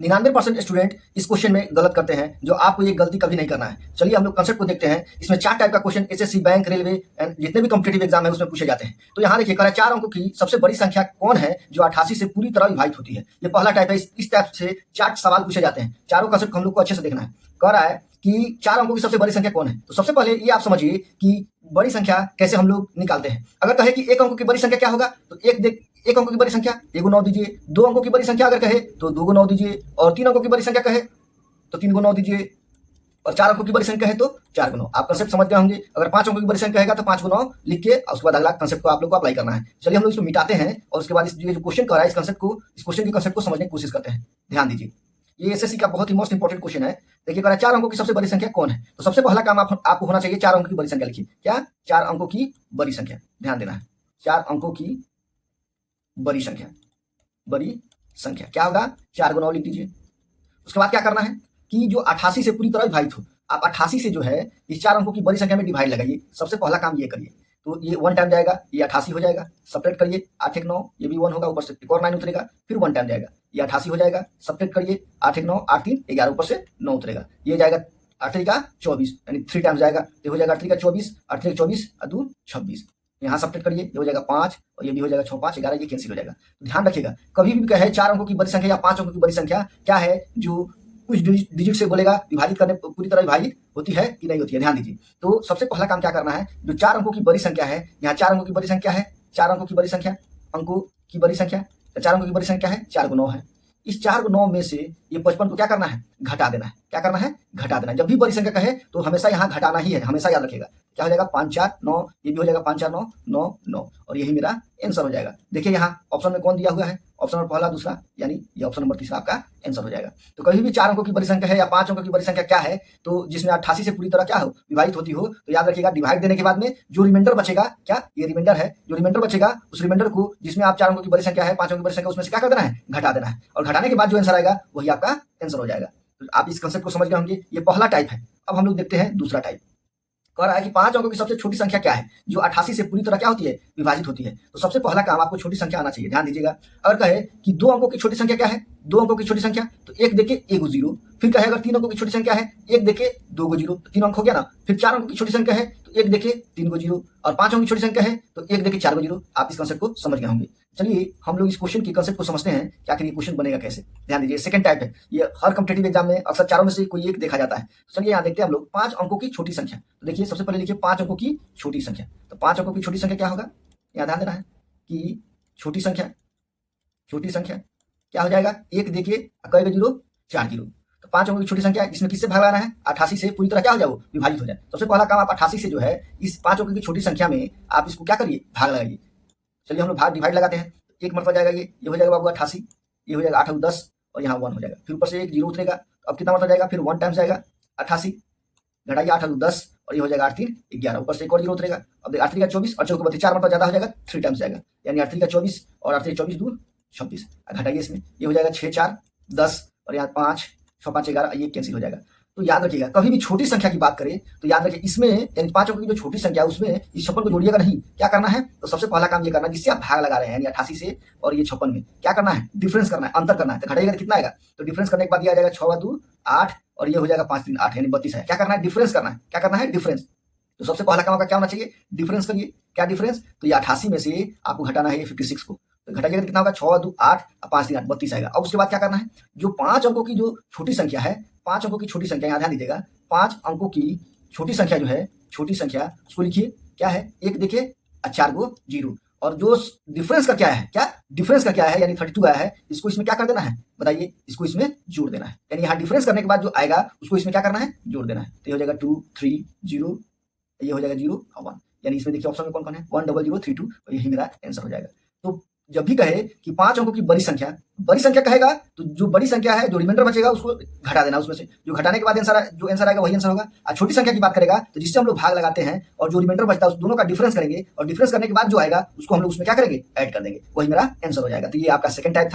99% student इस question में गलत करते हैं, जो आपको ये गलती कभी नहीं करना है। चलिए हम लोग कंसेप्ट को देखते हैं। इसमें 4 टाइप का question SSC, bank, railway and जितने भी कॉम्पिटिटिव एग्जाम है उसमें पूछे जाते हैं। तो यहाँ देखिए, कह रहा है 4 अंकों की सबसे बड़ी संख्या कौन है जो 88 से पूरी तरह विभाजित होती है। ये पहला टाइप है। इस टाइप से 4 सवाल पूछे जाते हैं। चारों कंसेप्ट हम लोग को अच्छे से देखना है। कह रहा है कि 4 अंकों की सबसे बड़ी संख्या कौन है। तो सबसे पहले ये आप समझिए कि बड़ी संख्या कैसे हम लोग निकालते हैं। अगर कहे कि 1 अंक की बड़ी संख्या क्या होगा, तो एक अंकों की बड़ी संख्या 1 को 9 दीजिए। 2 अंकों की बड़ी संख्या अगर कहे तो 2 को 9 दीजिए। और 3 अंकों की बड़ी संख्या कहे तो 3 को 9 दीजिए। और 4 अंकों की बड़ी संख्या कहे तो 4 को 9। आप कंसेप्ट समझ गए होंगे। अगर 5 अंकों की बड़ी संख्या कहेगा तो 5 को 9 लिख के उसके बाद अगला कंसेप्ट को आप लोग को अप्लाई करना है। चलिए हम लोग इसको मिटाते हैं और उसके बाद इस जो क्वेश्चन कर रहा है इस क्वेश्चन के कंसेप्ट को समझने की कोशिश करते हैं। ध्यान दीजिए, ये एसएससी का बहुत ही मोस्ट इंपॉर्टेंट क्वेश्चन है। देखिए, कह रहा है 4 अंकों की सबसे बड़ी संख्या कौन है। तो सबसे पहला काम आपको होना चाहिए 4 अंकों की बड़ी संख्या लिखिए। क्या? 4 अंकों की बड़ी संख्या। ध्यान देना है, 4 अंकों की बड़ी संख्या। बड़ी संख्या क्या होगा? 4 को 9 लिख दीजिए। उसके बाद क्या करना है कि जो 88 से पूरी तरह विभाजित हो। आप 88 से जो है इस 4 अंकों की बड़ी संख्या में डिवाइड लगाइए। सबसे पहला काम ये करिए। तो ये 1 टाइम जाएगा, ये 88 हो जाएगा। सब्ट्रैक्ट करिए, 8 1 9, ये भी 1 होगा, ऊपर से एक और 9 उतरेगा। फिर 1 टाइम जाएगा, ये 88 हो जाएगा। सब्ट्रैक्ट करिए, 8 1 9, 8 3 11, ऊपर से 9 उतरेगा। ये जाएगा 8 3 का 24, यानी 3 टाइम्स जाएगा। तो हो जाएगा 8 3 का 24, 8 3 24 और 2 26। यहाँ सब्ट्रैक्ट करिए, ये हो जाएगा 5 और ये भी हो जाएगा 6 5 11, ये कैंसिल हो जाएगा। तो ध्यान रखिएगा, कभी भी कहे 4 अंकों की बड़ी संख्या या 5 अंकों की बड़ी संख्या क्या है जो कुछ डिजिट से बोलेगा विभाजित करने पूरी तरह विभाजित होती है कि नहीं होती है। ध्यान दीजिए। तो सबसे पहला काम क्या करना है, जो 4 अंकों की बड़ी संख्या है, यहाँ 4 अंकों की बड़ी संख्या है, 4 अंकों की बड़ी संख्या, अंकों की बड़ी संख्या, 4 अंकों की बड़ी संख्या है, 4 को 9 है। इस 4 को 9 में से ये 55 को क्या करना है? घटा देना है। क्या करना है? घटा देना है। जब भी बड़ी संख्या कहे तो हमेशा यहाँ घटाना ही है, हमेशा याद रखिएगा। क्या हो जाएगा? 5 4 9, ये भी हो जाएगा 5 4 9 9 9, और यही मेरा आंसर हो जाएगा। देखिए यहाँ ऑप्शन में कौन दिया हुआ है? ऑप्शन नंबर पहला, दूसरा, यानी ये ऑप्शन नंबर तीसरा आपका आंसर हो जाएगा। तो कभी भी 4 अंकों की बड़ी संख्या है या 5 अंकों की बड़ी संख्या क्या है, तो जिसमें 88 से पूरी तरह क्या हो विभाजित होती हो, तो याद रखिएगा डिवाइड देने के बाद में जो रिमाइंडर बचेगा, क्या ये रिमाइंडर है, जो रिमाइंडर बचेगा उस रिमाइंडर को जिसमें आप 4 अंकों की बड़ी संख्या है, 5 अंकों की बड़ी संख्या, उसमें से क्या कर देना है? घटा देना है। और घटाने के बाद जो आंसर आएगा वही आपका आंसर हो जाएगा। तो आप इस कंसेप्ट को समझ गए होंगे। ये पहला टाइप है। अब हम लोग देखते हैं दूसरा टाइप। कह रहा है कि 5 अंकों की सबसे छोटी संख्या क्या है जो 88 से पूरी तरह क्या होती है? विभाजित होती है। तो सबसे पहला काम आपको छोटी संख्या आना चाहिए। ध्यान दीजिएगा, अगर कहे कि 2 अंकों की छोटी संख्या क्या है, 2 अंकों की छोटी संख्या, तो 1 देके 1 को 0। फिर कहे अगर 3 अंकों की छोटी संख्या है, 1 देके 2 को 0, 3 अंक हो गया ना। फिर 4 अंकों की छोटी संख्या है तो 1 देके 3 को 0, और 5 अंकों की छोटी संख्या है तो 1 देके 4 को 0। आप इस कंसेप्ट को समझ गए होंगे। चलिए हम लोग इस क्वेश्चन के कंसेप्ट को समझते हैं कि आखिर ये क्वेश्चन बनेगा कैसे। ध्यान दीजिए, सेकंड टाइप है। ये हर कॉम्पिटिटिव एग्जाम में अक्सर चारों में से कोई एक देखा जाता है। तो चलिए यहाँ देखते हैं हम लोग 5 अंकों की छोटी संख्या। तो देखिए सबसे पहले लिखिए 5 अंकों की छोटी संख्या। तो 5 अंकों की छोटी संख्या क्या होगा? यहाँ ध्यान देना है कि छोटी संख्या क्या हो जाएगा? 1 देखिए कई 0 4 0। तो 5 अंकों की छोटी संख्या इसमें किससे भाग लाना है? 88 से पूरी तरह क्या हो जाए? वो विभाजित हो जाए। सबसे पहला काम आप 88 से जो है इस 5 अंकों की छोटी संख्या में आप इसको क्या करिए? भाग लगाइए। चलिए हम लोग भाग डिवाइड लगाते हैं। एक मरतबा जाएगा, ये हो जाएगा बाबू 88, ये हो जाएगा 8 10, और यहाँ 1 हो जाएगा। फिर ऊपर से एक 0 उतरेगा। अब कितना मरतबा जाएगा? फिर 1 टाइम्स जाएगा 88, घटाइए 8 10, और ये हो जाएगा 8 3 11, ऊपर से एक और 0 उतरेगा। अब देखिए 8 3 का 24 और 4 के 4 मरतबा ज्यादा हो जाएगा, 3 टाइम्स जाएगा, यानी 8 3 का 24 और 8 3 24 2 26। घटाइए इसमें, ये हो जाएगा 6 4 10, और यहाँ 5 6 5 11, ये कैंसिल हो जाएगा। तो याद रखिएगा, कभी भी छोटी संख्या की बात करें तो याद रखिए इसमें यानी 5 अंकों की जो छोटी संख्या है उसमें इस 56 को जोड़िएगा नहीं। क्या करना है? तो सबसे पहला काम ये करना है जिससे आप भाग लगा रहे हैं, यानी 88 से और ये 56 में क्या करना है? डिफरेंस करना है, अंतर करना है। तो घटाइएगा तो कितना आएगा? तो डिफरेंस करने के बाद ये आ जाएगा 6 2 8, और ये हो जाएगा 5 3 8, यानी 32 है। क्या करना है? डिफरेंस करना है। क्या करना है? डिफरेंस। तो सबसे पहला काम आपका क्या होना चाहिए? डिफरेंस करिए। क्या डिफरेंस? तो ये 88 में से आपको घटाना है 56 को। तो घटाइएगा तो कितना होगा? 6 2 8 5 3 8, 32 आएगा। अब उसके बाद क्या करना है? जो 5 अंकों की जो छोटी संख्या है, 5 अंकों की छोटी संख्या, यहाँ ध्यान दीजिएगा, 5 अंकों की छोटी संख्या जो है, छोटी संख्या उसको लिखिए क्या है? 1 देखिए 4 को 0, और जो डिफरेंस का क्या है? क्या डिफरेंस का क्या है? यानी 32 आया है, इसको इसमें क्या कर देना है? बताइए, इसको इसमें जोड़ देना है। यानी यहाँ डिफरेंस करने के बाद जो आएगा उसको इसमें क्या करना है? जोड़ देना है। तो ये हो जाएगा 2 3 0, ये हो जाएगा 0 और 1, यानी इसमें देखिए ऑप्शन में कौन कौन है? 1 0 0 3 2, और यही मेरा आंसर हो जाएगा। तो जब भी कहे कि 5 अंकों की बड़ी संख्या कहेगा तो जो बड़ी संख्या है, जो रिमाइंडर बचेगा उसको घटा देना, उसमें से जो घटाने के बाद जो आंसर आएगा वही आंसर होगा। और छोटी संख्या की बात करेगा तो जिससे हम लोग भाग लगाते हैं और जो रिमाइंडर बचता है उस दोनों का डिफरेंस करेंगे, और डिफरेंस करने के बाद जो आएगा उसको हम लोग उसमें क्या करेंगे? ऐड कर देंगे, वही मेरा आंसर हो जाएगा। तो ये आपका सेकंड टाइप था।